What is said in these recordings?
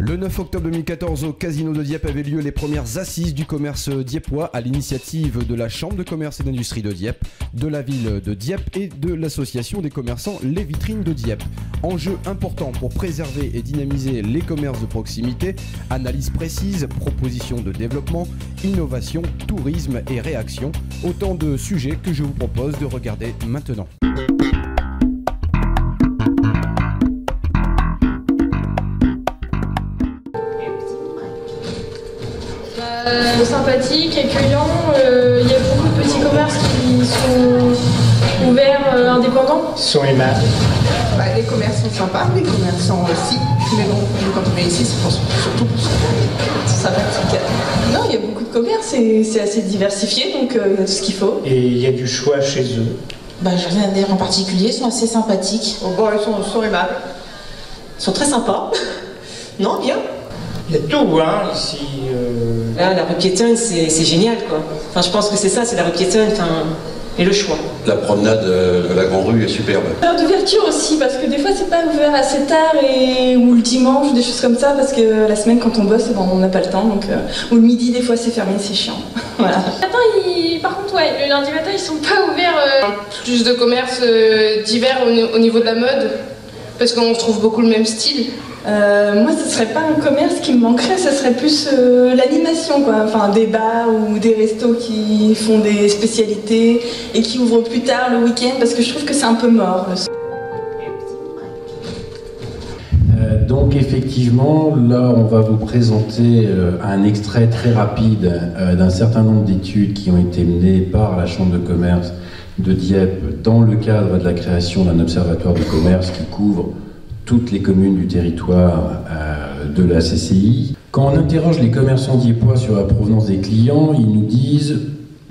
Le 9 octobre 2014, au Casino de Dieppe avaient lieu les premières assises du commerce diepois à l'initiative de la Chambre de commerce et d'industrie de Dieppe, de la ville de Dieppe et de l'association des commerçants Les Vitrines de Dieppe. Enjeu important pour préserver et dynamiser les commerces de proximité, analyse précise, propositions de développement, innovation, tourisme et réaction. Autant de sujets que je vous propose de regarder maintenant. Sympathique, accueillant, il y a beaucoup de petits commerces qui sont ouverts, indépendants. Ils sont aimables. Les commerces sont sympas, les commerçants aussi, mais bon, quand on est ici, c'est surtout pour ça. C'est sympathique. Non, il y a beaucoup de commerces et c'est assez diversifié, donc il y a tout ce qu'il faut. Et il y a du choix chez eux. Je n'ai rien à dire en particulier, ils sont assez sympathiques. Ils sont aimables. Ils sont très sympas. Non, bien. Il y a tout, hein, ici. Là, la rue piétonne, c'est génial, quoi. Enfin, je pense que c'est ça, c'est la rue piétonne, et le choix. La promenade de la Grande Rue est superbe. L'heure d'ouverture aussi, parce que des fois, c'est pas ouvert assez tard, ou le dimanche, ou des choses comme ça, parce que la semaine, quand on bosse, on n'a pas le temps, donc... ou le midi, des fois, c'est fermé, c'est chiant. Voilà. Par contre, ouais, le lundi matin, ils sont pas ouverts. Plus de commerces divers au niveau de la mode, parce qu'on retrouve beaucoup le même style. Moi, ce serait pas un commerce qui me manquerait, ce serait plus l'animation, quoi. Enfin, des bars ou des restos qui font des spécialités et qui ouvrent plus tard le week-end, parce que je trouve que c'est un peu mort. Donc effectivement, là, on va vous présenter un extrait très rapide d'un certain nombre d'études qui ont été menées par la Chambre de commerce de Dieppe dans le cadre de la création d'un observatoire du commerce qui couvre toutes les communes du territoire de la CCI. Quand on interroge les commerçants diepois sur la provenance des clients, ils nous disent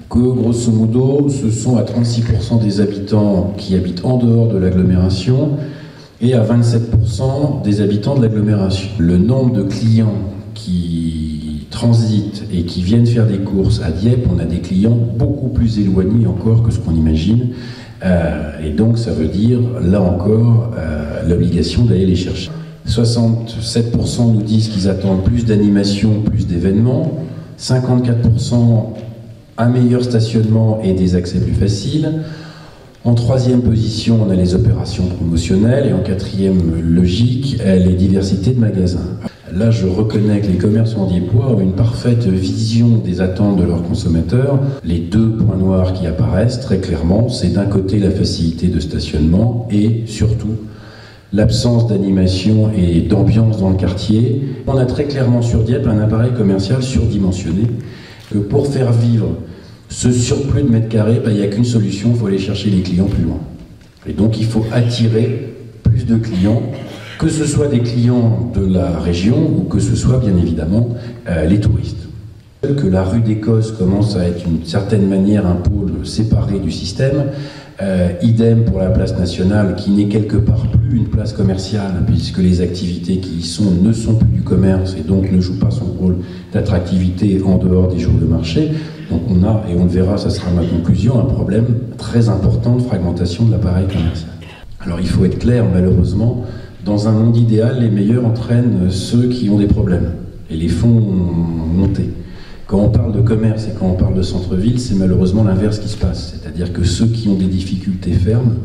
que, grosso modo, ce sont à 36% des habitants qui habitent en dehors de l'agglomération et à 27% des habitants de l'agglomération. Le nombre de clients qui transitent et qui viennent faire des courses à Dieppe, on a des clients beaucoup plus éloignés encore que ce qu'on imagine. Et donc ça veut dire, là encore, l'obligation d'aller les chercher. 67% nous disent qu'ils attendent plus d'animation, plus d'événements. 54% un meilleur stationnement et des accès plus faciles. En troisième position, on a les opérations promotionnelles. Et en quatrième logique, les diversités de magasins. Là, je reconnais que les commerçants diepois ont une parfaite vision des attentes de leurs consommateurs. Les deux points noirs qui apparaissent très clairement, c'est d'un côté la facilité de stationnement et surtout l'absence d'animation et d'ambiance dans le quartier. On a très clairement sur Dieppe un appareil commercial surdimensionné que pour faire vivre ce surplus de mètres carrés, il n'y a qu'une solution, il faut aller chercher les clients plus loin. Et donc il faut attirer plus de clients, que ce soit des clients de la région ou que ce soit bien évidemment les touristes. Que la rue d'Écosse commence à être d'une certaine manière un pôle séparé du système, idem pour la place nationale qui n'est quelque part plus une place commerciale puisque les activités qui y sont ne sont plus du commerce et donc ne jouent pas son rôle d'attractivité en dehors des jours de marché. Donc on a, et on le verra, ça sera ma conclusion, un problème très important de fragmentation de l'appareil commercial. Alors il faut être clair, malheureusement, dans un monde idéal, les meilleurs entraînent ceux qui ont des problèmes et les font monter. Quand on parle de commerce et quand on parle de centre-ville, c'est malheureusement l'inverse qui se passe. C'est-à-dire que ceux qui ont des difficultés ferment,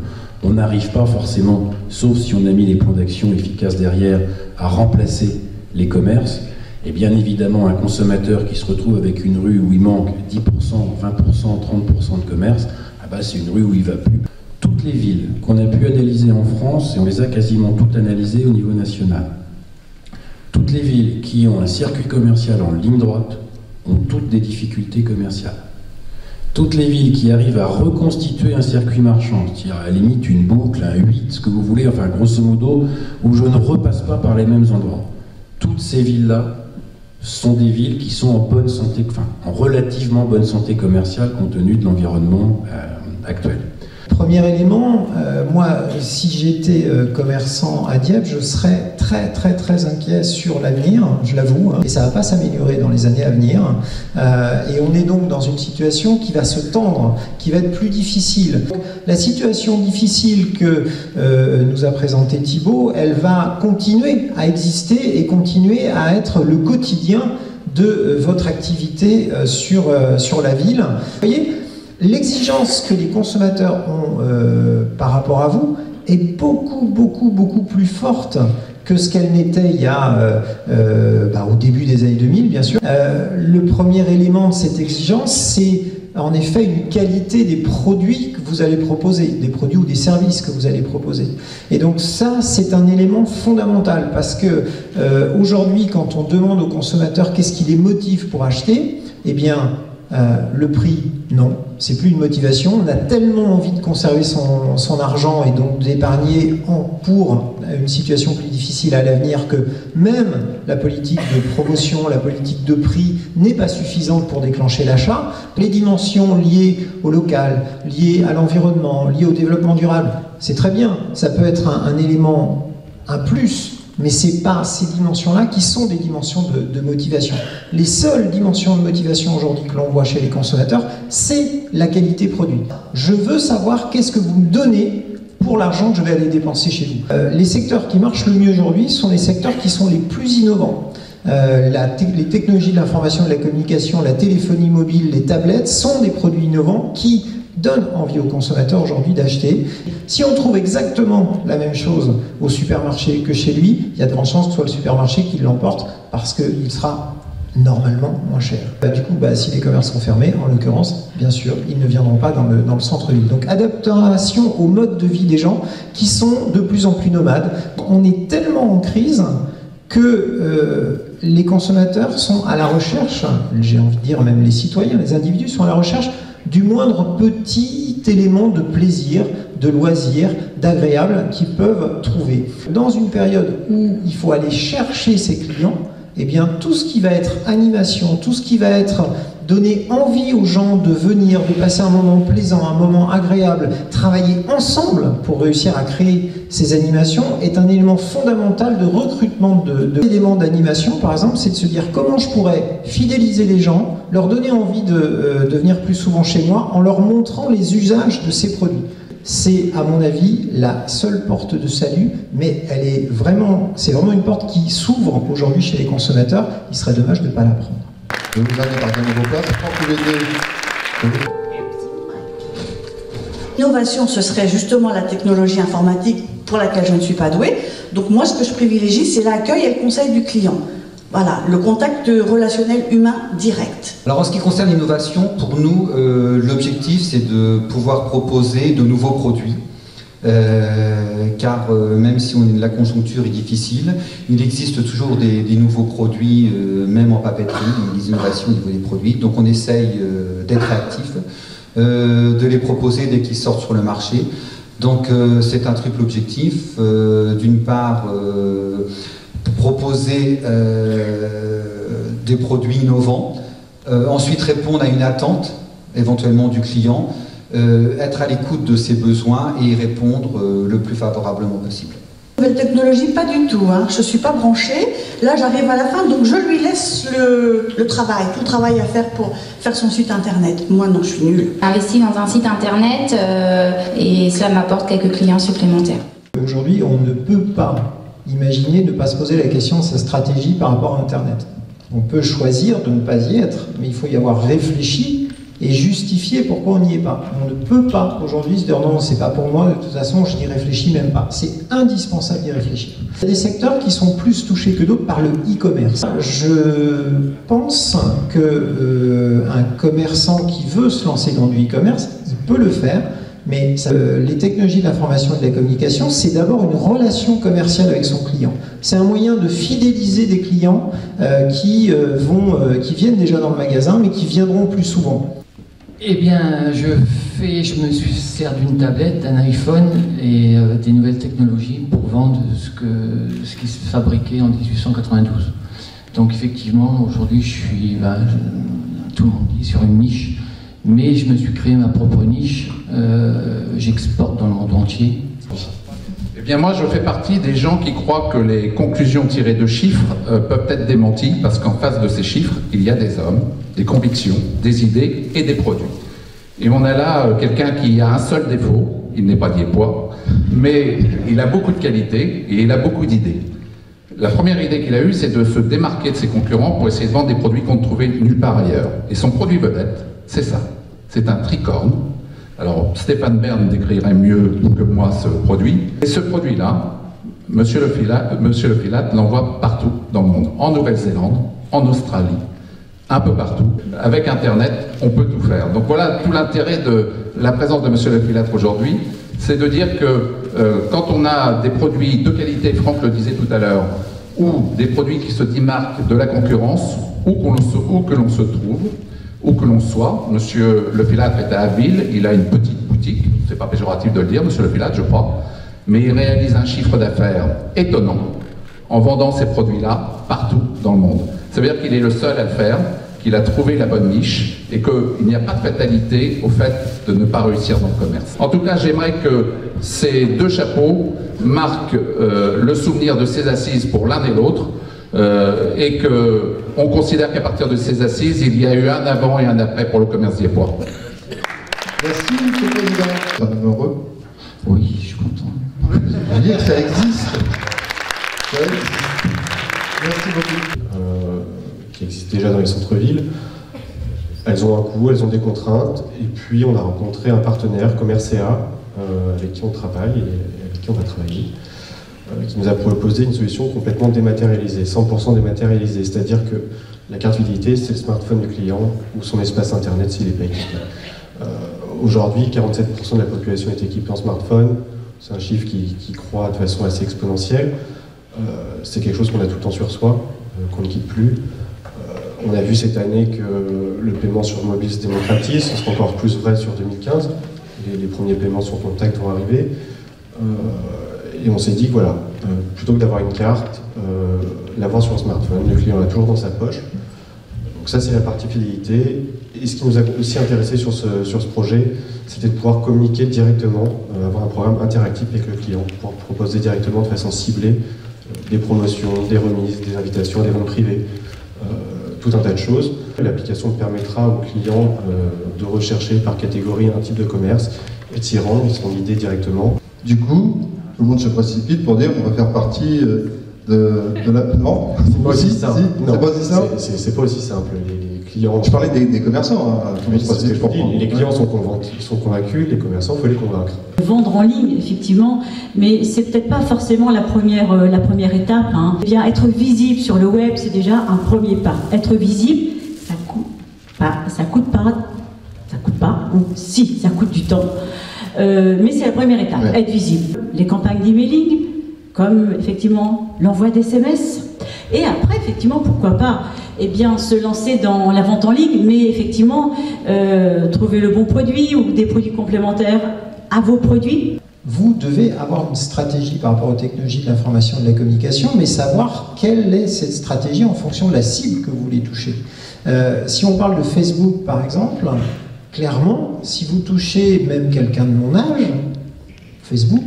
on n'arrive pas forcément, sauf si on a mis les plans d'action efficaces derrière, à remplacer les commerces. Et bien évidemment, un consommateur qui se retrouve avec une rue où il manque 10%, 20%, 30% de commerce, c'est une rue où il ne va plus. Toutes les villes qu'on a pu analyser en France, et on les a quasiment toutes analysées au niveau national, toutes les villes qui ont un circuit commercial en ligne droite ont toutes des difficultés commerciales. Toutes les villes qui arrivent à reconstituer un circuit marchand, c'est-à-dire à la limite une boucle, un 8, ce que vous voulez, enfin grosso modo, où je ne repasse pas par les mêmes endroits. Toutes ces villes-là sont des villes qui sont en bonne santé, enfin en relativement bonne santé commerciale compte tenu de l'environnement actuel. Premier élément, moi, si j'étais commerçant à Dieppe, je serais très inquiet sur l'avenir, je l'avoue, et ça ne va pas s'améliorer dans les années à venir. Et on est donc dans une situation qui va se tendre, qui va être plus difficile. La situation difficile que nous a présentée Thibaut, elle va continuer à exister et continuer à être le quotidien de votre activité sur la ville. Vous voyez, l'exigence que les consommateurs ont par rapport à vous est beaucoup plus forte que ce qu'elle n'était il y a au début des années 2000, bien sûr. Le premier élément de cette exigence, c'est en effet une qualité des produits que vous allez proposer, des produits ou des services que vous allez proposer. Et donc ça, c'est un élément fondamental, parce que aujourd'hui, quand on demande aux consommateurs qu'est-ce qui les motive pour acheter, eh bien, le prix, non, c'est plus une motivation. On a tellement envie de conserver son argent et donc d'épargner pour une situation plus difficile à l'avenir que même la politique de promotion, la politique de prix n'est pas suffisante pour déclencher l'achat. Les dimensions liées au local, liées à l'environnement, liées au développement durable, c'est très bien, ça peut être un élément, un plus. Mais ce n'est pas ces dimensions-là qui sont des dimensions de motivation. Les seules dimensions de motivation aujourd'hui que l'on voit chez les consommateurs, c'est la qualité produit. Je veux savoir qu'est-ce que vous me donnez pour l'argent que je vais aller dépenser chez vous. Les secteurs qui marchent le mieux aujourd'hui sont les secteurs qui sont les plus innovants. Les technologies de l'information et de la communication, la téléphonie mobile, les tablettes sont des produits innovants qui donne envie aux consommateurs aujourd'hui d'acheter. Si on trouve exactement la même chose au supermarché que chez lui, il y a de grandes chances que ce soit le supermarché qui l'emporte parce qu'il sera normalement moins cher. Du coup, si les commerces sont fermés, en l'occurrence, bien sûr, ils ne viendront pas dans le centre-ville. Donc adaptation au mode de vie des gens qui sont de plus en plus nomades. On est tellement en crise que les consommateurs sont à la recherche, j'ai envie de dire même les citoyens, les individus sont à la recherche du moindre petit élément de plaisir, de loisir, d'agréable qu'ils peuvent trouver. Dans une période où il faut aller chercher ses clients, eh bien tout ce qui va être animation, tout ce qui va être donner envie aux gens de venir, de passer un moment plaisant, un moment agréable, travailler ensemble pour réussir à créer ces animations est un élément fondamental de recrutement d'éléments d'animation. Par exemple, c'est de se dire comment je pourrais fidéliser les gens, leur donner envie de venir plus souvent chez moi en leur montrant les usages de ces produits. C'est, à mon avis, la seule porte de salut, mais c'est vraiment une porte qui s'ouvre aujourd'hui chez les consommateurs. Il serait dommage de ne pas la prendre. Je vous invite à regarder vos places. Quand vous venez... L'innovation, ce serait justement la technologie informatique pour laquelle je ne suis pas douée. Donc moi, ce que je privilégie, c'est l'accueil et le conseil du client. Voilà, le contact relationnel humain direct. Alors en ce qui concerne l'innovation, pour nous, l'objectif c'est de pouvoir proposer de nouveaux produits. Car même si la conjoncture est difficile, il existe toujours des nouveaux produits, même en papeterie, des innovations au niveau des produits. Donc on essaye d'être réactif, de les proposer dès qu'ils sortent sur le marché. Donc c'est un triple objectif. D'une part, proposer des produits innovants, ensuite répondre à une attente éventuellement du client, être à l'écoute de ses besoins et y répondre le plus favorablement possible. Nouvelle technologie, pas du tout. Je ne suis pas branchée. Là, j'arrive à la fin, donc je lui laisse le travail, tout le travail à faire pour faire son site internet. Moi, non, je suis nulle. Investi dans un site internet et cela m'apporte quelques clients supplémentaires. Aujourd'hui, on ne peut pas imaginer ne pas se poser la question de sa stratégie par rapport à Internet. On peut choisir de ne pas y être, mais il faut y avoir réfléchi et justifier pourquoi on n'y est pas. On ne peut pas aujourd'hui se dire non, c'est pas pour moi, de toute façon je n'y réfléchis même pas. C'est indispensable d'y réfléchir. Il y a des secteurs qui sont plus touchés que d'autres par le e-commerce. Je pense qu'un commerçant qui veut se lancer dans du e-commerce, il peut le faire. Mais les technologies de l'information et de la communication, c'est d'abord une relation commerciale avec son client. C'est un moyen de fidéliser des clients qui viennent déjà dans le magasin, mais qui viendront plus souvent. Eh bien, je me suis servi d'une tablette, d'un iPhone et des nouvelles technologies pour vendre ce qui se fabriquait en 1892. Donc effectivement, aujourd'hui, je suis, tout le monde dit, sur une niche. mais je me suis créé ma propre niche. J'exporte dans le monde entier. Eh bien moi je fais partie des gens qui croient que les conclusions tirées de chiffres peuvent être démenties parce qu'en face de ces chiffres, il y a des hommes, des convictions, des idées et des produits. Et on a là quelqu'un qui a un seul défaut, il n'est pas diepois, mais il a beaucoup de qualités et il a beaucoup d'idées. La première idée qu'il a eue, c'est de se démarquer de ses concurrents pour essayer de vendre des produits qu'on ne trouvait nulle part ailleurs. Et son produit vedette, c'est ça, c'est un tricorne. Alors, Stéphane Bern décrirait mieux que moi ce produit. Et ce produit-là, Monsieur Le Filat l'envoie partout dans le monde. En Nouvelle-Zélande, en Australie, un peu partout. Avec Internet, on peut tout faire. Donc voilà tout l'intérêt de la présence de Monsieur Le Filat aujourd'hui, c'est de dire que quand on a des produits de qualité, Franck le disait tout à l'heure, ou des produits qui se démarquent de la concurrence, où que l'on se trouve, où que l'on soit. Monsieur Le Filat est à Abbeville, il a une petite boutique, c'est pas péjoratif de le dire, Monsieur Le Filat, je crois, mais il réalise un chiffre d'affaires étonnant en vendant ces produits-là partout dans le monde. Ça veut dire qu'il est le seul à le faire, qu'il a trouvé la bonne niche et qu'il n'y a pas de fatalité au fait de ne pas réussir dans le commerce. En tout cas, j'aimerais que ces deux chapeaux marquent le souvenir de ces assises pour l'un et l'autre, et qu'on considère qu'à partir de ces assises, il y a eu un avant et un après pour le commerce diepois. Merci, Monsieur le Président. Vous êtes heureux? Oui, je suis content. Je veux dire que ça existe. Ça existe. Merci beaucoup. Qui existent déjà dans les centres-villes. Elles ont un coût, elles ont des contraintes, et puis on a rencontré un partenaire, Commercea, avec qui on travaille et avec qui on va travailler, qui nous a proposé une solution complètement dématérialisée, 100% dématérialisée, c'est-à-dire que la carte fidélité, c'est le smartphone du client ou son espace internet s'il n'est pas équipé. Aujourd'hui, 47% de la population est équipée en smartphone, c'est un chiffre qui croît de façon assez exponentielle. C'est quelque chose qu'on a tout le temps sur soi, qu'on ne quitte plus. On a vu cette année que le paiement sur mobile se démocratise, ce sera encore plus vrai sur 2015. Les premiers paiements sur contact vont arriver. Et on s'est dit que voilà, plutôt que d'avoir une carte, l'avoir sur le smartphone, le client l'a toujours dans sa poche. Donc ça, c'est la partie fidélité. Et ce qui nous a aussi intéressé sur ce projet, c'était de pouvoir communiquer directement, avoir un programme interactif avec le client, pouvoir proposer directement de façon ciblée des promotions, des remises, des invitations, des ventes privées, tout un tas de choses. L'application permettra aux clients de rechercher par catégorie un type de commerce et de s'y rendre, ils seront guidés directement. Du coup, tout le monde se précipite pour dire qu'on va faire partie de la... Non, c'est pas aussi simple. C'est pas aussi simple. C'est pas aussi simple. Les clients... Je parlais des commerçants. Hein. Les clients sont convaincus, les commerçants, il faut les convaincre. Vendre en ligne, effectivement, mais c'est peut-être pas forcément la première étape. Hein. Eh bien, être visible sur le web, c'est déjà un premier pas. Être visible, ça coûte pas. Si, ça coûte du temps. Mais c'est la première étape, être visible. Les campagnes d'emailing, comme effectivement l'envoi d'SMS. Et après, effectivement, pourquoi pas eh bien, se lancer dans la vente en ligne, mais effectivement, trouver le bon produit ou des produits complémentaires à vos produits. Vous devez avoir une stratégie par rapport aux technologies de l'information et de la communication, mais savoir quelle est cette stratégie en fonction de la cible que vous voulez toucher. Si on parle de Facebook, par exemple, clairement, si vous touchez même quelqu'un de mon âge, Facebook,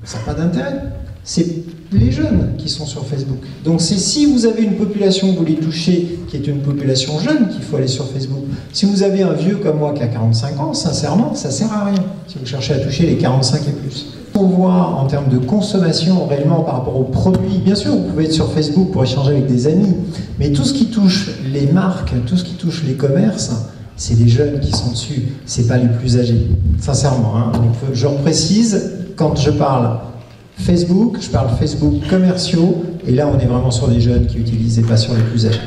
ça n'a pas d'intérêt. C'est les jeunes qui sont sur Facebook. Donc c'est si vous avez une population que vous voulez toucher, qui est une population jeune, qu'il faut aller sur Facebook. Si vous avez un vieux comme moi qui a 45 ans, sincèrement, ça ne sert à rien, si vous cherchez à toucher les 45 et plus. On voit en termes de consommation réellement par rapport aux produits, bien sûr vous pouvez être sur Facebook pour échanger avec des amis, mais tout ce qui touche les marques, tout ce qui touche les commerces, c'est les jeunes qui sont dessus, c'est pas les plus âgés, sincèrement. Hein. Donc je reprécise, quand je parle Facebook, je parle Facebook commerciaux, et là on est vraiment sur les jeunes qui utilisent et pas sur les plus âgés.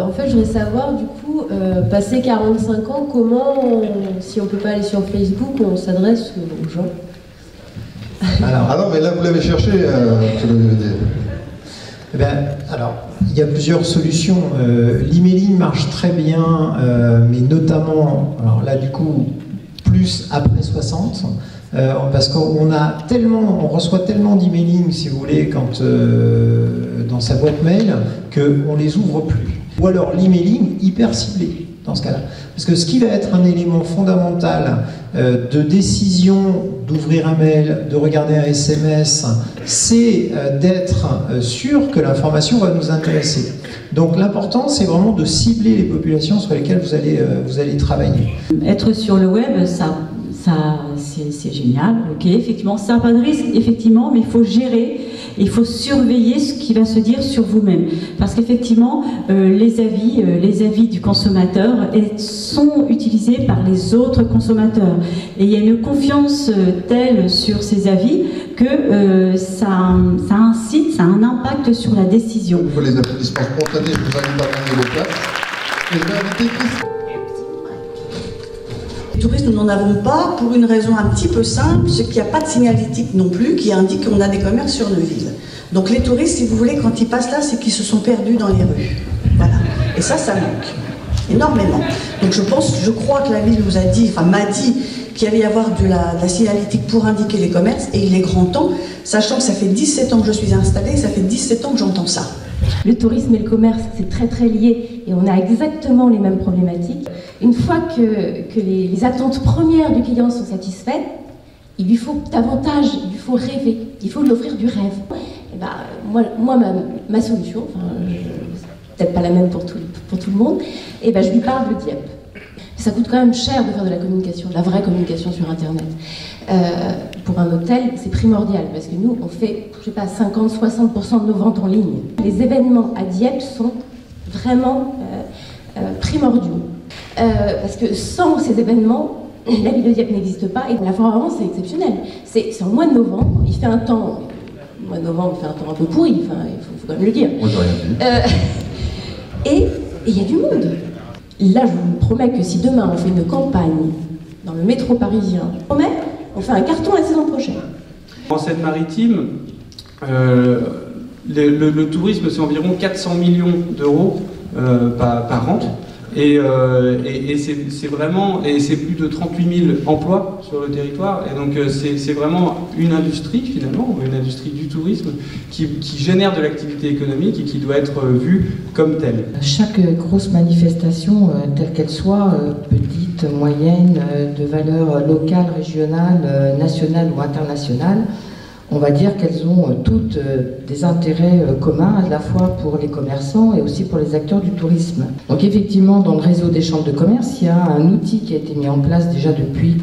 En fait, je voudrais savoir, du coup, passé 45 ans, comment, si on ne peut pas aller sur Facebook, on s'adresse aux gens? Ah non, mais là vous l'avez cherché, Eh bien, alors, il y a plusieurs solutions. L'emailing marche très bien, mais notamment, alors là du coup, plus après 60. Parce qu'on reçoit tellement d'emailing, si vous voulez, dans sa boîte mail, qu'on ne les ouvre plus. Ou alors l'emailing hyper ciblé. dans ce cas-là. Parce que ce qui va être un élément fondamental de décision d'ouvrir un mail, de regarder un SMS, c'est d'être sûr que l'information va nous intéresser. Donc l'important, c'est vraiment de cibler les populations sur lesquelles vous allez travailler. Être sur le web, c'est génial, ok, effectivement, ça n'a pas de risque, effectivement, mais il faut gérer, il faut surveiller ce qui va se dire sur vous-même. Parce qu'effectivement, les avis du consommateur sont utilisés par les autres consommateurs. Et il y a une confiance telle sur ces avis que ça incite, ça a un impact sur la décision. Pour les applaudissements spontanés, je vous invite à prendre vos places. Et je vais inviter Christine. Les touristes, nous n'en avons pas pour une raison un petit peu simple, c'est qu'il n'y a pas de signalétique non plus qui indique qu'on a des commerces sur nos villes. Donc les touristes, si vous voulez, quand ils passent là, c'est qu'ils se sont perdus dans les rues. Voilà. Et ça manque énormément. Donc je crois que la ville nous a dit, enfin m'a dit, qu'il allait y avoir de la signalétique pour indiquer les commerces, et il est grand temps, sachant que ça fait 17 ans que je suis installée, et ça fait 17 ans que j'entends ça. Le tourisme et le commerce, c'est très très lié et on a exactement les mêmes problématiques. Une fois que les attentes premières du client sont satisfaites, il lui faut davantage, il lui faut rêver, il faut lui offrir du rêve. Et ben, moi ma solution, peut-être pas la même pour tout le monde, et ben, je lui parle de Dieppe. Ça coûte quand même cher de faire de la communication, de la vraie communication sur Internet. Pour un hôtel, c'est primordial, parce que nous, on fait, je sais pas, 50-60% de nos ventes en ligne. Les événements à Dieppe sont vraiment primordiaux. Parce que sans ces événements, la ville de Dieppe n'existe pas, et la foire à vent, c'est exceptionnel. C'est en mois de novembre, il fait un temps, le mois de novembre, il fait un temps un peu pourri, enfin, il faut quand même le dire. Et il y a du monde. Là, je vous promets que si demain on fait une campagne dans le métro parisien, on fait un carton la saison prochaine. En Seine-Maritime, le tourisme, c'est environ 400 millions d'euros par an. Et c'est vraiment, et c'est plus de 38 000 emplois sur le territoire, et donc c'est vraiment une industrie finalement, une industrie du tourisme qui génère de l'activité économique et qui doit être vue comme telle. Chaque grosse manifestation, telle qu'elle soit, petite, moyenne, de valeur locale, régionale, nationale ou internationale, on va dire qu'elles ont toutes des intérêts communs, à la fois pour les commerçants et aussi pour les acteurs du tourisme. Donc effectivement, dans le réseau des chambres de commerce, il y a un outil qui a été mis en place déjà depuis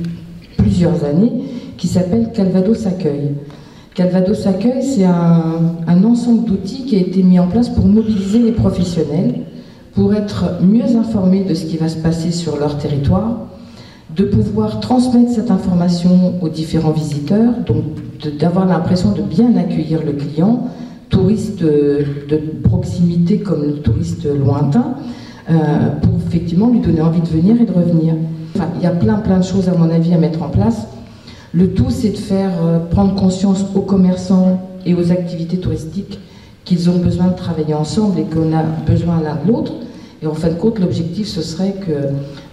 plusieurs années, qui s'appelle Calvados Accueil. Calvados Accueil, c'est un ensemble d'outils qui a été mis en place pour mobiliser les professionnels, pour être mieux informés de ce qui va se passer sur leur territoire, de pouvoir transmettre cette information aux différents visiteurs, donc d'avoir l'impression de bien accueillir le client, touriste de proximité comme le touriste lointain, pour effectivement lui donner envie de venir et de revenir. Enfin, il y a plein de choses à mon avis à mettre en place. Le tout, c'est de faire prendre conscience aux commerçants et aux activités touristiques qu'ils ont besoin de travailler ensemble et qu'on a besoin l'un de l'autre. Et en fin de compte, l'objectif, ce serait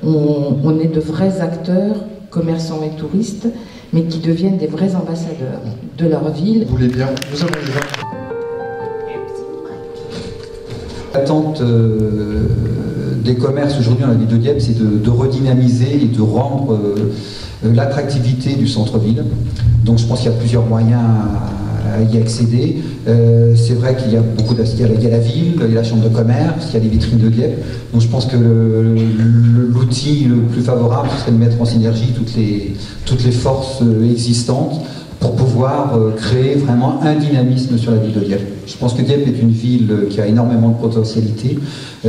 qu'on ait de vrais acteurs, commerçants et touristes, mais qui deviennent des vrais ambassadeurs de leur ville. Vous voulez bien, nous avons déjà. L'attente des commerces aujourd'hui dans la ville de Dieppe, c'est de redynamiser et de rendre l'attractivité du centre-ville. Donc je pense qu'il y a plusieurs moyens à y accéder. C'est vrai qu'il y a beaucoup il y a la ville, il y a la chambre de commerce, il y a les vitrines de Dieppe. Donc je pense que l'outil le plus favorable serait de mettre en synergie toutes les forces existantes pour pouvoir créer vraiment un dynamisme sur la ville de Dieppe. Je pense que Dieppe est une ville qui a énormément de potentialité.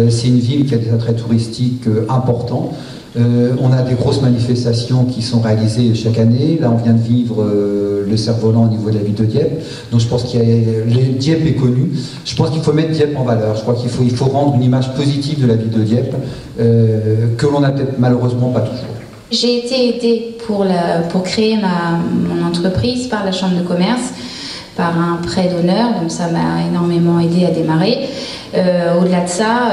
C'est une ville qui a des attraits touristiques importants. On a des grosses manifestations qui sont réalisées chaque année. Là, on vient de vivre le cerf-volant au niveau de la ville de Dieppe. Donc, je pense qu'il y a Dieppe est connu. Je pense qu'il faut mettre Dieppe en valeur. Je crois qu'il faut rendre une image positive de la ville de Dieppe que l'on n'a peut-être malheureusement pas toujours. J'ai été aidée pour créer mon entreprise par la chambre de commerce, par un prêt d'honneur, donc ça m'a énormément aidé à démarrer. Au-delà de ça,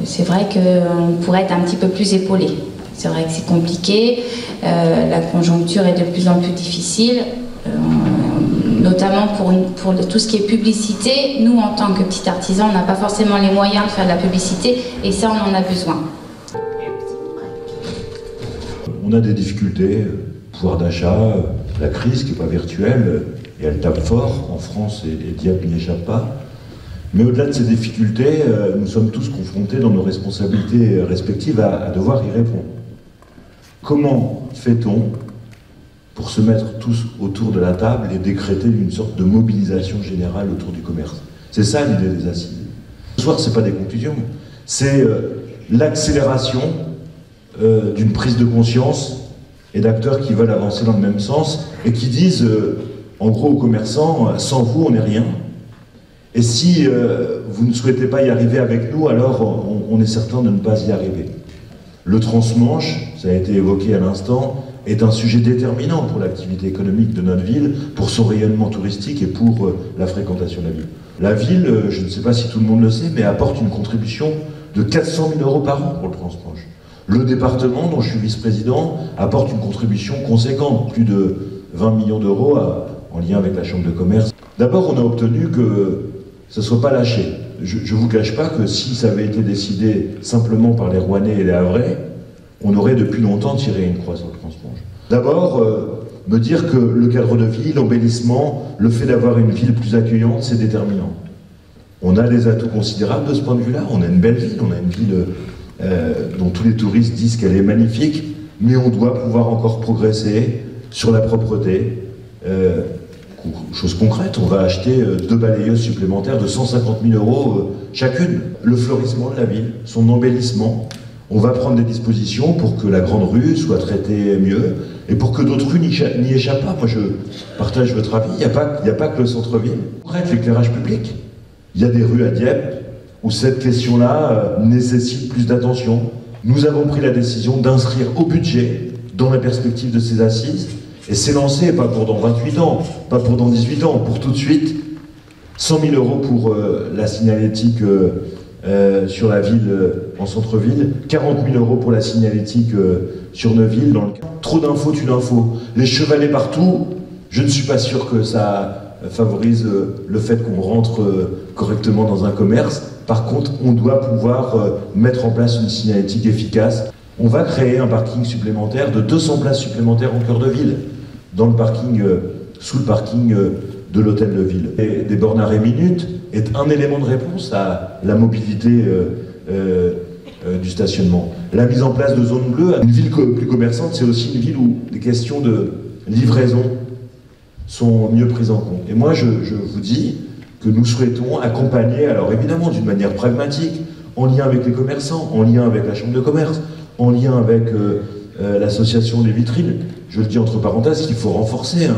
c'est vrai qu'on pourrait être un petit peu plus épaulé. C'est vrai que c'est compliqué, la conjoncture est de plus en plus difficile. notamment pour tout ce qui est publicité. Nous, en tant que petit artisan, on n'a pas forcément les moyens de faire de la publicité, et ça, on en a besoin. On a des difficultés, pouvoir d'achat, la crise qui n'est pas virtuelle, et elle tape fort en France, et Dieppe n'y échappe pas. Mais au-delà de ces difficultés, nous sommes tous confrontés dans nos responsabilités respectives à devoir y répondre. Comment fait-on pour se mettre tous autour de la table et décréter une sorte de mobilisation générale autour du commerce? C'est ça l'idée des assises. Ce soir, ce n'est pas des conclusions, c'est l'accélération d'une prise de conscience et d'acteurs qui veulent avancer dans le même sens et qui disent, en gros, aux commerçants, sans vous, on n'est rien. Et si vous ne souhaitez pas y arriver avec nous, alors on est certain de ne pas y arriver. Le transmanche, ça a été évoqué à l'instant, est un sujet déterminant pour l'activité économique de notre ville, pour son rayonnement touristique et pour la fréquentation de la ville. La ville, je ne sais pas si tout le monde le sait, mais apporte une contribution de 400 000 € par an pour le transmanche. Le département, dont je suis vice-président, apporte une contribution conséquente, plus de 20 millions d'euros en lien avec la Chambre de commerce. D'abord, on a obtenu que ça ne soit pas lâché. Je ne vous cache pas que si ça avait été décidé simplement par les Rouennais et les Havrais, on aurait depuis longtemps tiré une croix sur le transmanche. D'abord, me dire que le cadre de vie, l'embellissement, le fait d'avoir une ville plus accueillante, c'est déterminant. On a des atouts considérables de ce point de vue-là. On a une belle ville, on a une ville dont tous les touristes disent qu'elle est magnifique, mais on doit pouvoir encore progresser sur la propreté. Chose concrète, on va acheter 2 balayeuses supplémentaires de 150 000 € chacune. Le fleurissement de la ville, son embellissement, on va prendre des dispositions pour que la grande rue soit traitée mieux et pour que d'autres rues n'y échappent pas. Moi, je partage votre avis, il n'y a pas que le centre-ville. Concrète, l'éclairage public. Il y a des rues à Dieppe où cette question-là nécessite plus d'attention. Nous avons pris la décision d'inscrire au budget, dans la perspective de ces assises, et s'élancer, pas pour dans 28 ans, pas pour dans 18 ans, pour tout de suite, 100 000 € pour la signalétique sur la ville, en centre-ville, 40 000 € pour la signalétique sur Neuville. Dans le cas. Trop d'infos tue l'info. Les chevalets partout, je ne suis pas sûr que ça favorise le fait qu'on rentre correctement dans un commerce. Par contre, on doit pouvoir mettre en place une signalétique efficace. On va créer un parking supplémentaire de 200 places supplémentaires en cœur de ville, dans le parking, sous le parking de l'hôtel de ville. Et des bornes arrêt minute est un élément de réponse à la mobilité du stationnement. La mise en place de zones bleues, une ville plus commerçante, c'est aussi une ville où les questions de livraison sont mieux prises en compte. Et moi, je vous dis que nous souhaitons accompagner, alors évidemment d'une manière pragmatique, en lien avec les commerçants, en lien avec la Chambre de commerce, en lien avec l'association des vitrines. Je le dis entre parenthèses, qu'il faut renforcer. Hein.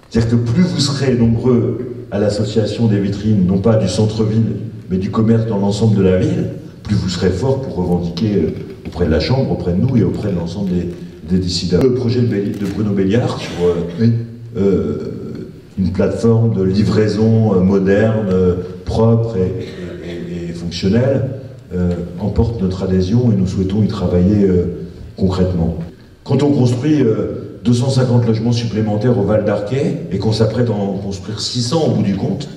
C'est-à-dire que plus vous serez nombreux à l'association des vitrines, non pas du centre-ville, mais du commerce dans l'ensemble de la ville, plus vous serez fort pour revendiquer auprès de la Chambre, auprès de nous et auprès de l'ensemble des décideurs. Le projet de Bruno Béliard sur une plateforme de livraison moderne, propre et fonctionnelle, emporte notre adhésion et nous souhaitons y travailler concrètement. Quand on construit 250 logements supplémentaires au Val d'Arquet et qu'on s'apprête à en construire 600 au bout du compte,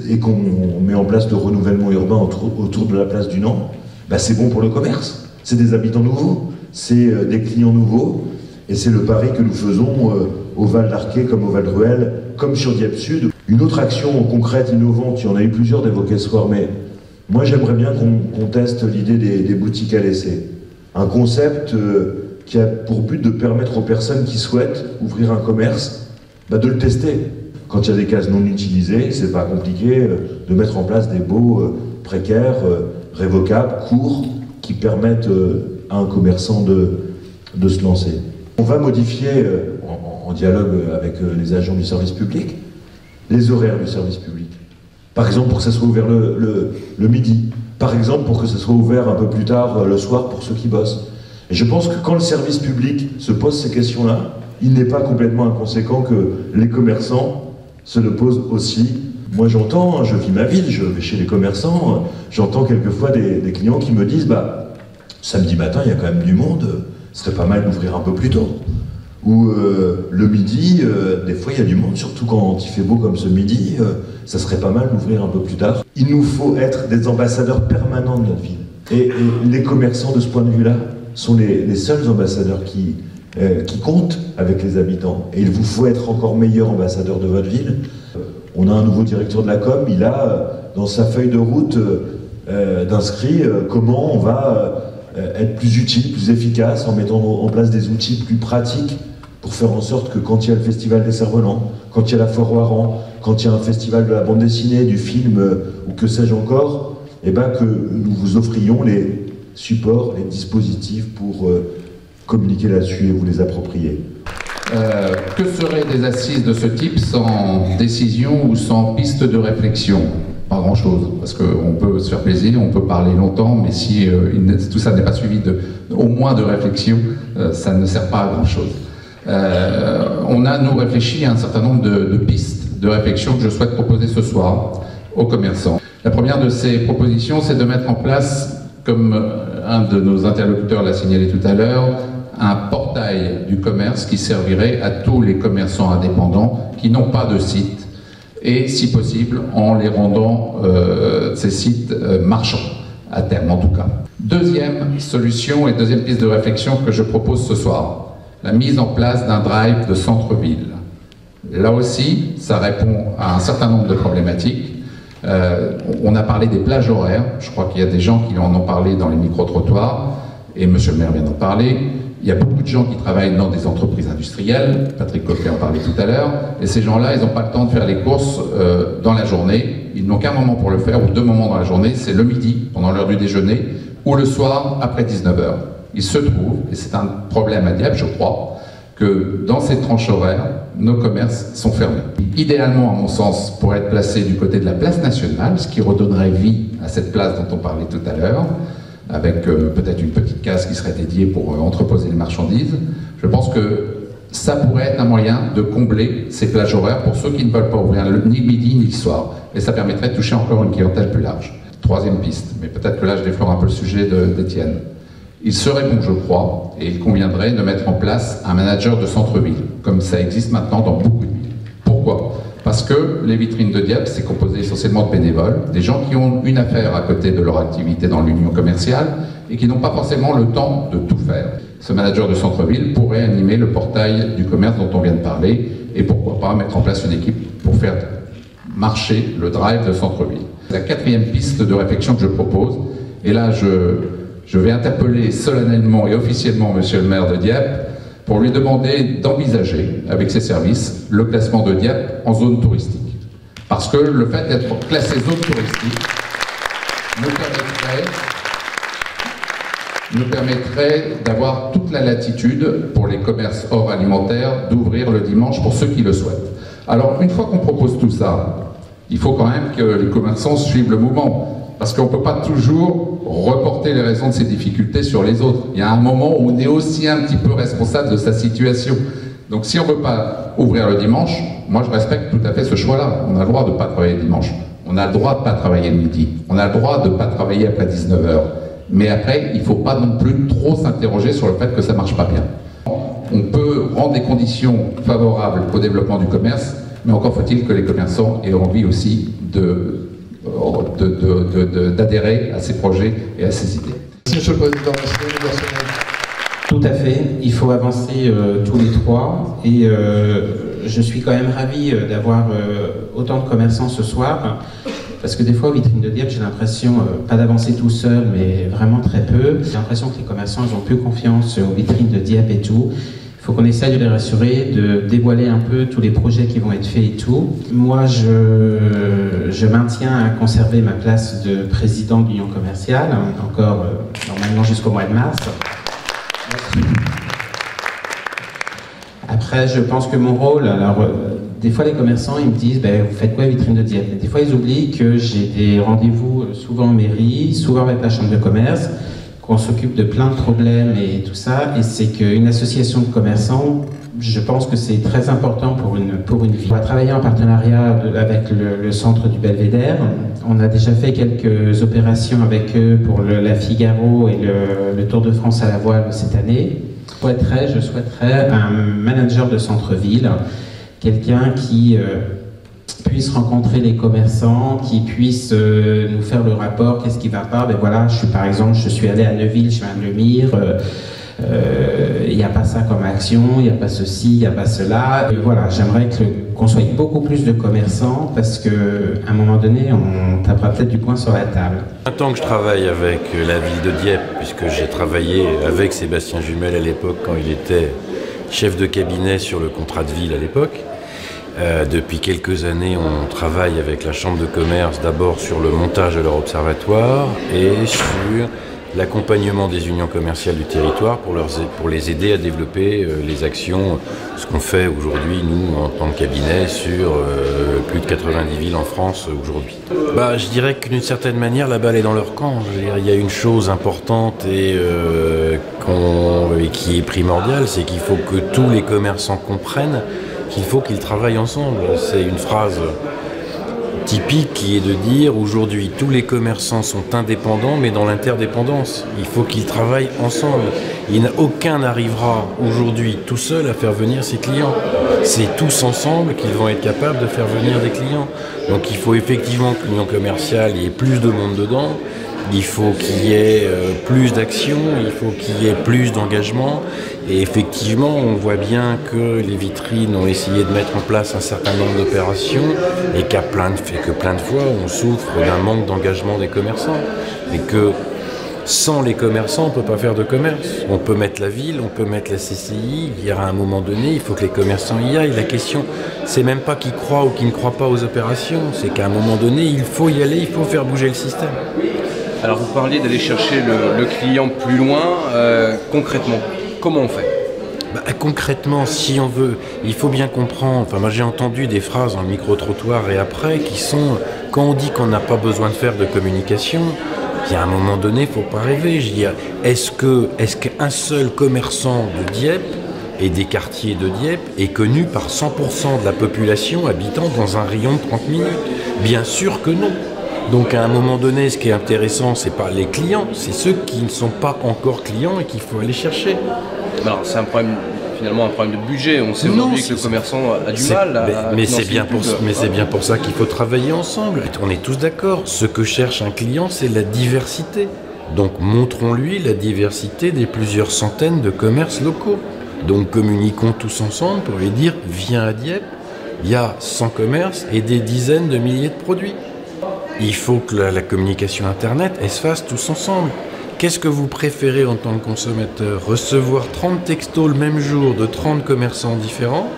et qu'on met en place de renouvellement urbain autour de la place du Nant, bah c'est bon pour le commerce. C'est des habitants nouveaux, c'est des clients nouveaux, et c'est le pari que nous faisons au Val d'Arquet comme au Val de Ruelle, comme sur Dieppe Sud. Une autre action concrète, innovante, il y en a eu plusieurs d'évoquer ce soir, mais moi j'aimerais bien qu'on teste l'idée des boutiques à l'essai. Un concept qui a pour but de permettre aux personnes qui souhaitent ouvrir un commerce de le tester. Quand il y a des cases non utilisées, c'est pas compliqué de mettre en place des baux précaires, révocables, courts, qui permettent à un commerçant de se lancer. On va modifier, en dialogue avec les agents du service public, les horaires du service public. Par exemple, pour que ça soit ouvert le midi. Par exemple, pour que ça soit ouvert un peu plus tard le soir pour ceux qui bossent. Et je pense que quand le service public se pose ces questions-là, il n'est pas complètement inconséquent que les commerçants se le posent aussi. Moi j'entends, je vis ma ville, je vais chez les commerçants, j'entends quelquefois des clients qui me disent samedi matin il y a quand même du monde, ce serait pas mal d'ouvrir un peu plus tôt. Ou le midi, des fois il y a du monde, surtout quand il fait beau comme ce midi, ça serait pas mal d'ouvrir un peu plus tard. Il nous faut être des ambassadeurs permanents de notre ville. Et les commerçants de ce point de vue-là sont les seuls ambassadeurs qui comptent avec les habitants. Et il vous faut être encore meilleur ambassadeur de votre ville. On a un nouveau directeur de la com, il a dans sa feuille de route d'inscrit comment on va être plus utile, plus efficace en mettant en place des outils plus pratiques pour faire en sorte que quand il y a le festival des Cerfs-Volants, quand il y a la foire Oiran, quand il y a un festival de la bande dessinée, du film ou que sais-je encore, eh ben que nous vous offrions les supports, les dispositifs pour communiquer là-dessus et vous les approprier. Que seraient des assises de ce type sans décision ou sans piste de réflexion? Pas grand-chose, parce qu'on peut se faire plaisir, on peut parler longtemps, mais si tout ça n'est pas suivi au moins de réflexion, ça ne sert pas à grand-chose. On a, nous, réfléchi à un certain nombre de pistes de réflexion que je souhaite proposer ce soir aux commerçants. La première de ces propositions, c'est de mettre en place, comme un de nos interlocuteurs l'a signalé tout à l'heure, un portail du commerce qui servirait à tous les commerçants indépendants qui n'ont pas de site, et si possible en les rendant ces sites marchands, à terme en tout cas. Deuxième solution et deuxième piste de réflexion que je propose ce soir, la mise en place d'un drive de centre-ville. Là aussi, ça répond à un certain nombre de problématiques. On a parlé des plages horaires, je crois qu'il y a des gens qui en ont parlé dans les micro-trottoirs, et monsieur le maire vient d'en parler. Il y a beaucoup de gens qui travaillent dans des entreprises industrielles, Patrick Coffey en parlait tout à l'heure, et ces gens-là, ils n'ont pas le temps de faire les courses dans la journée, ils n'ont qu'un moment pour le faire, ou 2 moments dans la journée, c'est le midi, pendant l'heure du déjeuner, ou le soir, après 19h. Il se trouve, et c'est un problème à Dieppe, je crois, que dans ces tranches horaires, nos commerces sont fermés. Idéalement, à mon sens, pour être placés du côté de la place nationale, ce qui redonnerait vie à cette place dont on parlait tout à l'heure, avec peut-être une petite case qui serait dédiée pour entreposer les marchandises. Je pense que ça pourrait être un moyen de combler ces plages horaires pour ceux qui ne veulent pas ouvrir ni le midi ni le soir. Et ça permettrait de toucher encore une clientèle plus large. Troisième piste, mais peut-être que là je déflore un peu le sujet d'Étienne. Il serait bon, je crois, et il conviendrait de mettre en place un manager de centre-ville, comme ça existe maintenant dans beaucoup de villes. Pourquoi ? Parce que les vitrines de Dieppe, c'est composé essentiellement de bénévoles, des gens qui ont une affaire à côté de leur activité dans l'union commerciale et qui n'ont pas forcément le temps de tout faire. Ce manager de centre-ville pourrait animer le portail du commerce dont on vient de parler et pourquoi pas mettre en place une équipe pour faire marcher le drive de centre-ville. La quatrième piste de réflexion que je propose, et là je vais interpeller solennellement et officiellement monsieur le maire de Dieppe pour lui demander d'envisager, avec ses services, le classement de Dieppe en zone touristique. Parce que le fait d'être classé zone touristique nous permettrait d'avoir toute la latitude pour les commerces hors alimentaires d'ouvrir le dimanche pour ceux qui le souhaitent. Alors, une fois qu'on propose tout ça, il faut quand même que les commerçants suivent le mouvement. Parce qu'on ne peut pas toujours reporter les raisons de ces difficultés sur les autres. Il y a un moment où on est aussi un petit peu responsable de sa situation. Donc si on ne veut pas ouvrir le dimanche, moi je respecte tout à fait ce choix-là. On a le droit de ne pas travailler le dimanche. On a le droit de ne pas travailler le midi. On a le droit de ne pas travailler après 19h. Mais après, il ne faut pas non plus trop s'interroger sur le fait que ça ne marche pas bien. On peut rendre des conditions favorables au développement du commerce, mais encore faut-il que les commerçants aient envie aussi d'adhérer à ces projets et à ces idées. Merci, Monsieur le Président. Tout à fait, il faut avancer tous les trois et je suis quand même ravi d'avoir autant de commerçants ce soir parce que des fois aux vitrines de Dieppe j'ai l'impression, pas d'avancer tout seul mais vraiment très peu, j'ai l'impression que les commerçants ils ont plus confiance aux vitrines de Dieppe et tout. Il faut qu'on essaye de les rassurer, de dévoiler un peu tous les projets qui vont être faits et tout. Moi, je maintiens à conserver ma place de président de l'Union commerciale, encore normalement jusqu'au mois de mars. Après, je pense que mon rôle, alors des fois les commerçants ils me disent vous faites quoi vitrine de Dieppe? Mais des fois ils oublient que j'ai des rendez-vous souvent en mairie, souvent avec la chambre de commerce, qu'on s'occupe de plein de problèmes et tout ça, et c'est qu'une association de commerçants, je pense que c'est très important pour une ville. On va travailler en partenariat avec le centre du Belvédère. On a déjà fait quelques opérations avec eux pour la Figaro et le Tour de France à la voile cette année. je souhaiterais un manager de centre-ville, quelqu'un qui puisse rencontrer les commerçants, qui puisse nous faire le rapport, qu'est-ce qui ne va pas. Ben voilà, par exemple, je suis allé à Neuville, je viens de le dire, il n'y a pas ça comme action, il n'y a pas ceci, il n'y a pas cela. Et voilà, j'aimerais qu'on soit beaucoup plus de commerçants parce qu'à un moment donné, on tapera peut-être du poing sur la table. 20 ans que je travaille avec la ville de Dieppe, puisque j'ai travaillé avec Sébastien Jumel à l'époque quand il était chef de cabinet sur le contrat de ville à l'époque. Depuis quelques années, on travaille avec la Chambre de commerce d'abord sur le montage de leur observatoire et sur l'accompagnement des unions commerciales du territoire pour les aider à développer les actions, ce qu'on fait aujourd'hui, nous, en tant que cabinet, sur plus de 90 villes en France aujourd'hui. Je dirais que d'une certaine manière, la balle est dans leur camp. Je veux dire, il y a une chose importante et qui est primordiale, c'est qu'il faut que tous les commerçants comprennent qu'il faut qu'ils travaillent ensemble. C'est une phrase typique qui est de dire aujourd'hui tous les commerçants sont indépendants mais dans l'interdépendance. Il faut qu'ils travaillent ensemble. Aucun n'arrivera aujourd'hui tout seul à faire venir ses clients. C'est tous ensemble qu'ils vont être capables de faire venir des clients. Donc il faut effectivement que l'union commerciale, il y ait plus de monde dedans. Il faut qu'il y ait plus d'action, il faut qu'il y ait plus d'engagement. Et effectivement, on voit bien que les vitrines ont essayé de mettre en place un certain nombre d'opérations et que plein de fois, on souffre d'un manque d'engagement des commerçants. Et que sans les commerçants, on ne peut pas faire de commerce. On peut mettre la ville, on peut mettre la CCI, il y aura un moment donné, il faut que les commerçants y aillent. La question, c'est même pas qui croient ou qui ne croient pas aux opérations, c'est qu'à un moment donné, il faut y aller, il faut faire bouger le système. Alors vous parliez d'aller chercher le client plus loin, concrètement, comment on fait ? Concrètement, si on veut, il faut bien comprendre, moi j'ai entendu des phrases en micro-trottoir et après qui sont, quand on dit qu'on n'a pas besoin de faire de communication, il y a un moment donné, il ne faut pas rêver. Je veux dire, est-ce qu'un seul commerçant de Dieppe et des quartiers de Dieppe est connu par 100% de la population habitant dans un rayon de 30 minutes ? Bien sûr que non. Donc à un moment donné, ce qui est intéressant, c'est pas les clients, c'est ceux qui ne sont pas encore clients et qu'il faut aller chercher. Alors c'est un problème, finalement un problème de budget. On sait aujourd'hui que le commerçant a du mal à... Mais c'est bien pour ça qu'il faut travailler ensemble. On est tous d'accord. Ce que cherche un client, c'est la diversité. Donc montrons-lui la diversité des plusieurs centaines de commerces locaux. Donc communiquons tous ensemble pour lui dire, viens à Dieppe, il y a 100 commerces et des dizaines de milliers de produits. Il faut que la communication Internet, elle se fasse tous ensemble. Qu'est-ce que vous préférez en tant que consommateur ? Recevoir 30 textos le même jour de 30 commerçants différents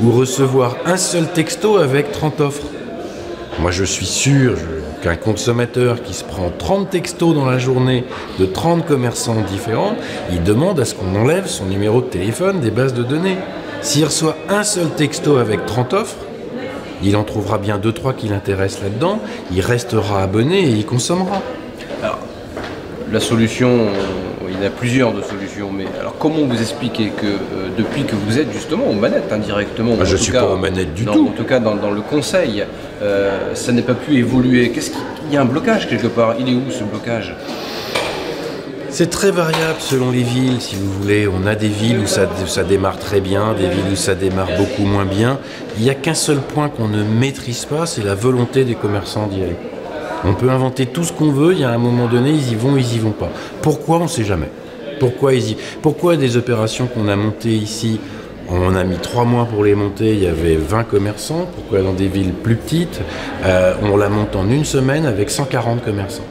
ou recevoir un seul texto avec 30 offres ? Moi, je suis sûr qu'un consommateur qui se prend 30 textos dans la journée de 30 commerçants différents, il demande à ce qu'on enlève son numéro de téléphone des bases de données. S'il reçoit un seul texto avec 30 offres, il en trouvera bien 2-3 qui l'intéressent là-dedans, il restera abonné et il consommera. Alors, la solution, il y en a plusieurs de solutions, mais alors comment vous expliquez que depuis que vous êtes justement aux manettes indirectement, je ne suis pas aux manettes du tout. En tout cas dans le conseil, ça n'a pas pu évoluer. Il y a un blocage quelque part, il est où ce blocage ? C'est très variable selon les villes, si vous voulez. On a des villes où ça démarre très bien, des villes où ça démarre beaucoup moins bien. Il n'y a qu'un seul point qu'on ne maîtrise pas, c'est la volonté des commerçants d'y aller. On peut inventer tout ce qu'on veut, il y a un moment donné, ils y vont pas. Pourquoi, on ne sait jamais. Pourquoi des opérations qu'on a montées ici, on a mis 3 mois pour les monter, il y avait 20 commerçants. Pourquoi dans des villes plus petites, on la monte en 1 semaine avec 140 commerçants.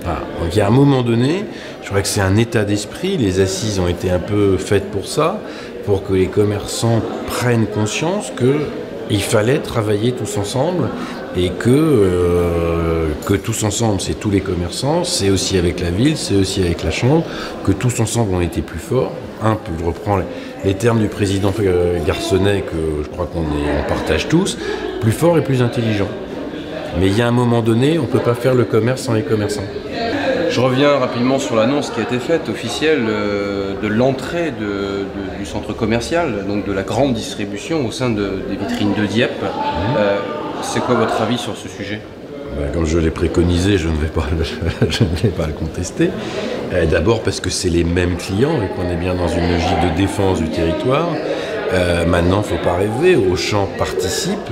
Voilà. Donc il y a un moment donné, je crois que c'est un état d'esprit, les assises ont été un peu faites pour ça, pour que les commerçants prennent conscience qu'il fallait travailler tous ensemble et que tous ensemble, c'est tous les commerçants, c'est aussi avec la ville, c'est aussi avec la chambre, que tous ensemble on était plus forts. Je reprends les termes du président Garçonnet que je crois qu'on partage tous, plus fort et plus intelligent. Mais il y a un moment donné, on ne peut pas faire le commerce sans les commerçants. Je reviens rapidement sur l'annonce qui a été faite, officielle, de l'entrée du centre commercial, donc de la grande distribution au sein des vitrines de Dieppe. C'est quoi votre avis sur ce sujet ? Comme je l'ai préconisé, je ne vais pas le contester. D'abord parce que c'est les mêmes clients et qu'on est bien dans une logique de défense du territoire. Maintenant, il ne faut pas rêver, Auchan participe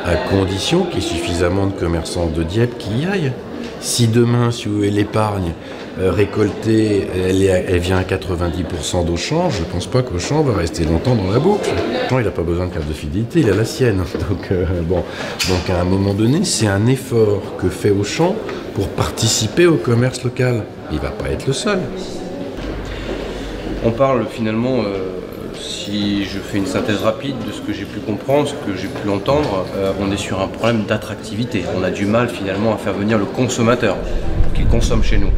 à condition qu'il y ait suffisamment de commerçants de Dieppe qui y aillent. Si demain, si vous voulez l'épargne récoltée, elle vient à 90% d'Auchan, je ne pense pas qu'Auchan va rester longtemps dans la boucle. Auchan, il n'a pas besoin de carte de fidélité, il a la sienne. Donc à un moment donné, c'est un effort que fait Auchan pour participer au commerce local. Il ne va pas être le seul. On parle finalement, si je fais une synthèse rapide de ce que j'ai pu comprendre, ce que j'ai pu entendre, on est sur un problème d'attractivité. On a du mal finalement à faire venir le consommateur pour qu'il consomme chez nous.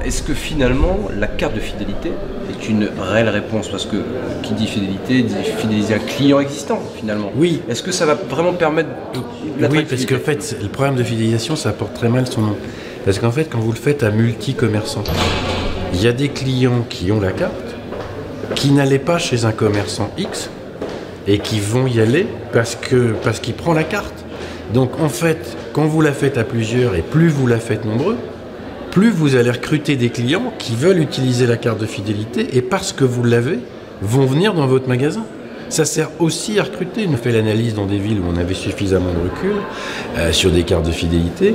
Est-ce que finalement la carte de fidélité est une réelle réponse? Parce que qui dit fidélité dit fidéliser un client existant finalement. Oui. Est-ce que ça va vraiment permettre de l'attractivité? Oui, parce qu'en fait, le problème de fidélisation, ça porte très mal son nom. Parce qu'en fait, quand vous le faites à multi-commerçants, il y a des clients qui ont la carte, qui n'allaient pas chez un commerçant X et qui vont y aller parce qu'il prend la carte. Donc en fait, quand vous la faites à plusieurs et plus vous la faites nombreux, plus vous allez recruter des clients qui veulent utiliser la carte de fidélité et parce que vous l'avez, vont venir dans votre magasin. Ça sert aussi à recruter. On fait l'analyse dans des villes où on avait suffisamment de recul sur des cartes de fidélité.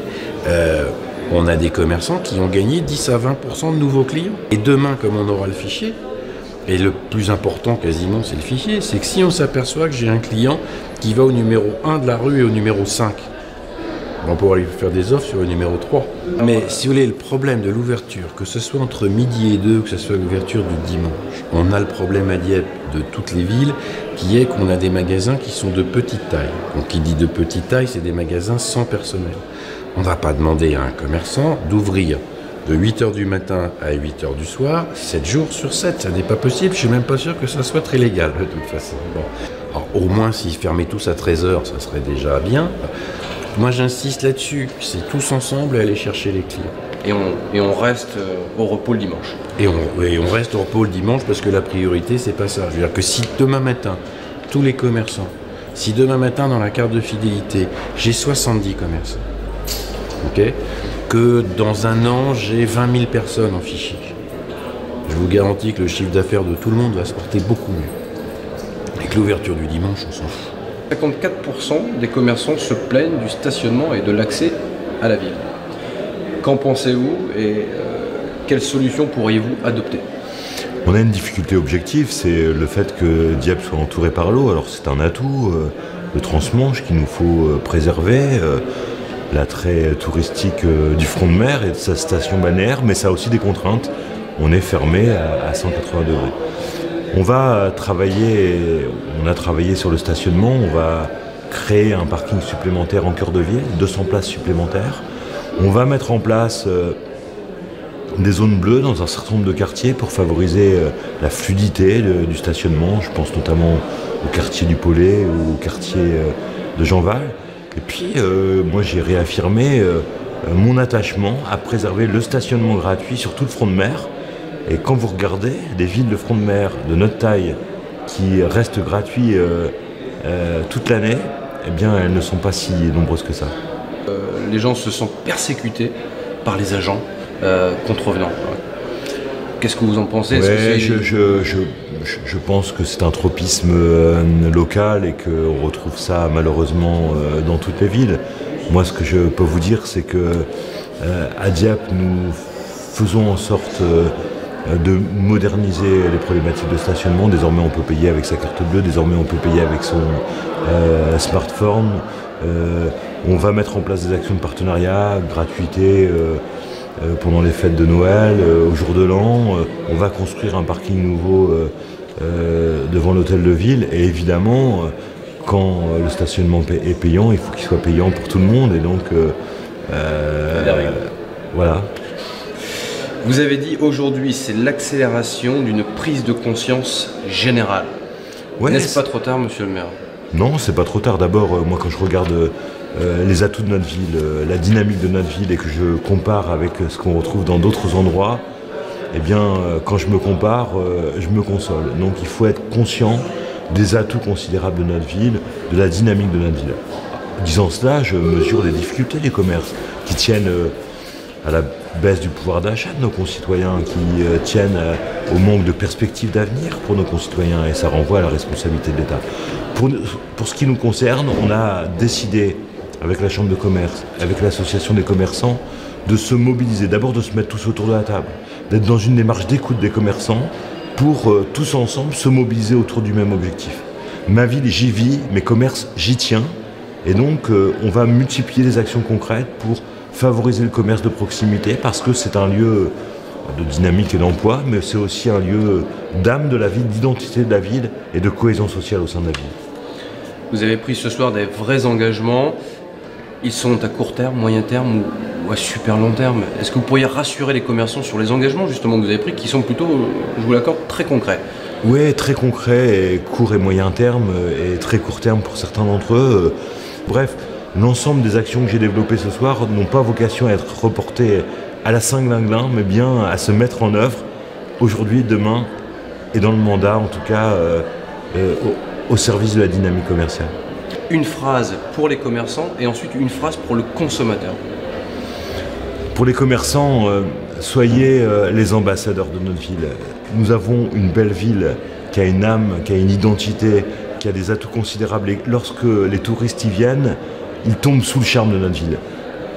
On a des commerçants qui ont gagné 10 à 20% de nouveaux clients. Et demain, comme on aura le fichier, et le plus important quasiment, c'est le fichier, c'est que si on s'aperçoit que j'ai un client qui va au numéro 1 de la rue et au numéro 5, on pourra lui faire des offres sur le numéro 3. Mais si vous voulez, le problème de l'ouverture, que ce soit entre midi et 2, que ce soit l'ouverture du dimanche, on a le problème à Dieppe de toutes les villes, qui est qu'on a des magasins qui sont de petite taille. Donc qui dit de petite taille, c'est des magasins sans personnel. On ne va pas demander à un commerçant d'ouvrir de 8h du matin à 8h du soir, 7 jours sur 7. Ça n'est pas possible, je ne suis même pas sûr que ça soit très légal de toute façon. Bon. Alors au moins s'ils fermaient tous à 13h, ça serait déjà bien. Moi j'insiste là-dessus, c'est tous ensemble à aller chercher les clients. Et on reste au repos le dimanche. Et on reste au repos le dimanche parce que la priorité c'est pas ça. Je veux dire que si demain matin, tous les commerçants, si demain matin dans la carte de fidélité, j'ai 70 commerçants, ok, que dans un an, j'ai 20 000 personnes en fichier. Je vous garantis que le chiffre d'affaires de tout le monde va se porter beaucoup mieux. Avec l'ouverture du dimanche, on s'en fout. 54% des commerçants se plaignent du stationnement et de l'accès à la ville. Qu'en pensez-vous et quelles solutions pourriez-vous adopter? On a une difficulté objective, c'est le fait que Dieppe soit entouré par l'eau. Alors c'est un atout, le transmanche qu'il nous faut préserver. L'attrait touristique du front de mer et de sa station balnéaire, mais ça a aussi des contraintes. On est fermé à 180 degrés. On a travaillé sur le stationnement, on va créer un parking supplémentaire en cœur de ville, 200 places supplémentaires. On va mettre en place des zones bleues dans un certain nombre de quartiers pour favoriser la fluidité du stationnement. Je pense notamment au quartier du Pollet ou au quartier de Jeanval. Et puis, moi, j'ai réaffirmé mon attachement à préserver le stationnement gratuit sur tout le front de mer. Et quand vous regardez des villes de front de mer de notre taille qui restent gratuits toute l'année, eh bien, elles ne sont pas si nombreuses que ça. Les gens se sentent persécutés par les agents contrevenants. Qu'est-ce que vous en pensez? Je pense que c'est un tropisme local et qu'on retrouve ça malheureusement dans toutes les villes. Moi, ce que je peux vous dire, c'est que à Dieppe, nous faisons en sorte de moderniser les problématiques de stationnement. Désormais, on peut payer avec sa carte bleue, désormais, on peut payer avec son smartphone. On va mettre en place des actions de partenariat, gratuité, pendant les fêtes de Noël, au jour de l'an. On va construire un parking nouveau devant l'hôtel de ville. Et évidemment, quand le stationnement est payant, il faut qu'il soit payant pour tout le monde. Et donc, voilà. Vous avez dit aujourd'hui, c'est l'accélération d'une prise de conscience générale. Ouais, n'est-ce pas trop tard, monsieur le maire? Non, c'est pas trop tard. D'abord, moi, quand je regarde les atouts de notre ville, la dynamique de notre ville et que je compare avec ce qu'on retrouve dans d'autres endroits, eh bien, quand je me compare, je me console. Donc, il faut être conscient des atouts considérables de notre ville, de la dynamique de notre ville. En disant cela, je mesure les difficultés des commerces. qui tiennent à la baisse du pouvoir d'achat de nos concitoyens, qui tiennent au manque de perspectives d'avenir pour nos concitoyens, et ça renvoie à la responsabilité de l'État. Pour ce qui nous concerne, on a décidé, avec la Chambre de commerce, avec l'Association des commerçants, de se mobiliser, d'abord de se mettre tous autour de la table, d'être dans une démarche d'écoute des commerçants pour tous ensemble se mobiliser autour du même objectif. Ma ville, j'y vis, mes commerces, j'y tiens, et donc on va multiplier les actions concrètes pour favoriser le commerce de proximité, parce que c'est un lieu de dynamique et d'emploi, mais c'est aussi un lieu d'âme de la ville, d'identité de la ville et de cohésion sociale au sein de la ville. Vous avez pris ce soir des vrais engagements. Ils sont à court terme, moyen terme ou à super long terme. Est-ce que vous pourriez rassurer les commerçants sur les engagements justement que vous avez pris, qui sont plutôt, je vous l'accorde, très concrets? Oui, très concrets, et court et moyen terme, et très court terme pour certains d'entre eux. Bref, l'ensemble des actions que j'ai développées ce soir n'ont pas vocation à être reportées à la cinglinglin, mais bien à se mettre en œuvre aujourd'hui, demain, et dans le mandat, en tout cas, au service de la dynamique commerciale. Une phrase pour les commerçants et ensuite une phrase pour le consommateur. Pour les commerçants, soyez les ambassadeurs de notre ville. Nous avons une belle ville qui a une âme, qui a une identité, qui a des atouts considérables. Et lorsque les touristes y viennent, ils tombent sous le charme de notre ville.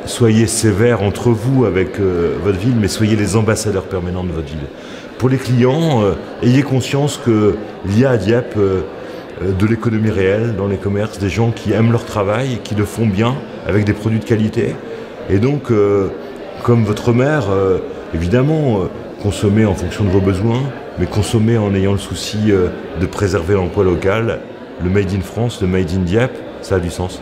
Soyez sévères entre vous avec votre ville, mais soyez les ambassadeurs permanents de votre ville. Pour les clients, ayez conscience qu'il y a à Dieppe de l'économie réelle dans les commerces, des gens qui aiment leur travail et qui le font bien avec des produits de qualité. Et donc, comme votre maire, évidemment, consommez en fonction de vos besoins, mais consommez en ayant le souci de préserver l'emploi local. Le Made in France, le Made in Dieppe, ça a du sens.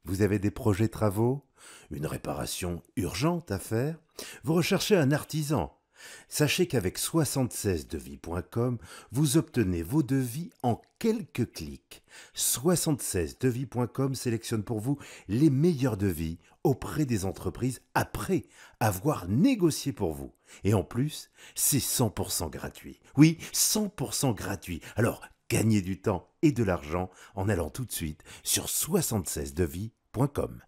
Vous avez des projets travaux? Une réparation urgente à faire? Vous recherchez un artisan? Sachez qu'avec 76devis.com, vous obtenez vos devis en quelques clics. 76devis.com sélectionne pour vous les meilleurs devis auprès des entreprises après avoir négocié pour vous. Et en plus, c'est 100% gratuit. Oui, 100% gratuit. Alors, gagnez du temps et de l'argent en allant tout de suite sur 76devis.com.